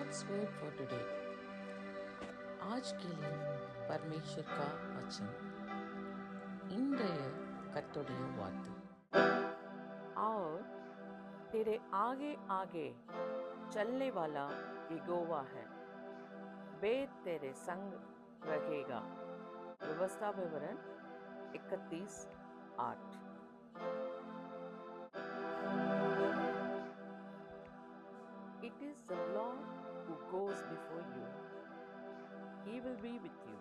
God's word for today. आज के लिए परमेश्वर का वचन இன்றைய கர்த்தருடைய வார்த்தை. और तेरे आगे आगे चलने वाला यहोवा है, वेद तेरे संग रहेगा. व्यवस्था विवरण 31:8. It is the Lord who goes before you. He will be with you.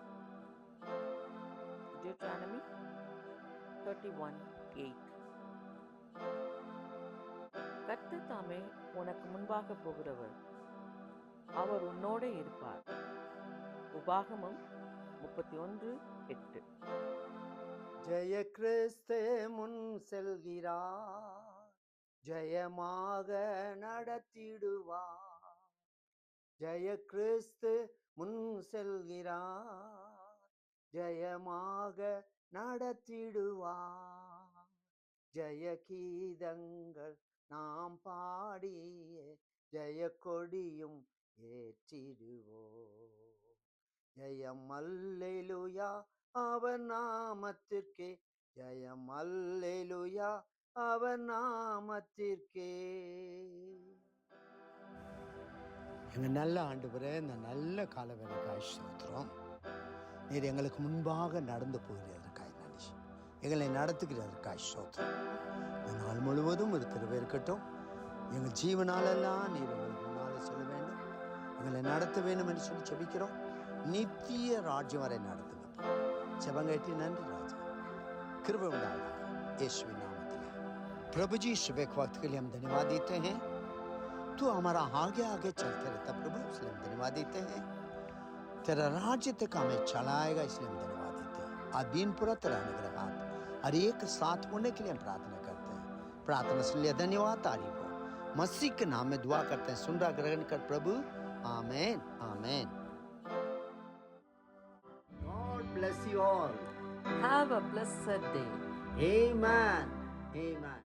Deuteronomy 31:8. கர்த்தர் தாமே உனக்கு முன்பாக போகிறவர், அவர் உன்னோட இருப்பார். உபாகமம் 31:8. ஜெய கிறிஸ்து முன் செல்கிறார், ஜெயமாக நடத்திடுவார். ஜெய கிறிஸ்து முன் செல்கிறார், ஜெயமாக நடத்திடுவார். ஜெய கீதங்கள் நாம் பாடிய ஜெய கொடியும் ஏற்றிடுவோம். ஜெயம் அல்லேலூயா அவர் நாமத்திற்கே, ஜெயம் அல்லேலூயா அவர் நாமத்திற்கே. எங்கள் நல்ல ஆண்டவரே, இந்த நல்ல காலவேளைக்காய் ஸ்தோத்திரம். நீர் எங்களுக்கு முன்பாக நடந்து போகிறதற்காய் நன்றி. எங்களை நடத்துகிறதற்காய் ஸ்தோத்திரம். இந்த நாள் முழுவதும் ஒரு கிருபை இருக்கட்டும். எங்கள் ஜீவனாலெல்லாம் நீர் எங்களுக்கு முன்னாலே சொல்ல வேண்டும், எங்களை நடத்த வேண்டும் என்று சொல்லி ஜெபிக்கிறோம். நித்திய ராஜ்யம் வரை நடத்துங்க. ஜெபங்கேட்டி நன்றி ராஜா, கிருபை உண்டாக यीशुविन नाम में. प्रभु जी, सुबह के वक्त के लिए हम धन्यवाद देते हैं. तू हमारा आगे आगे चलते रहता प्रभु, इसलिए हम धन्यवाद देते हैं. तेरा राज्य तक हमें चलाएगा, इसलिए हम धन्यवाद देते हैं. आज दिन पूरा तेरा अनुग्रह हर एक साथ होने के लिए हम प्रार्थना करते हैं. प्रार्थना सुन लिया, धन्यवाद, तारीफ हो. मसीह के नाम में दुआ करते हैं, सुन रहा ग्रहण कर प्रभु. आमेन आमेन. God bless you all. Have a blessed day. Amen. Amen.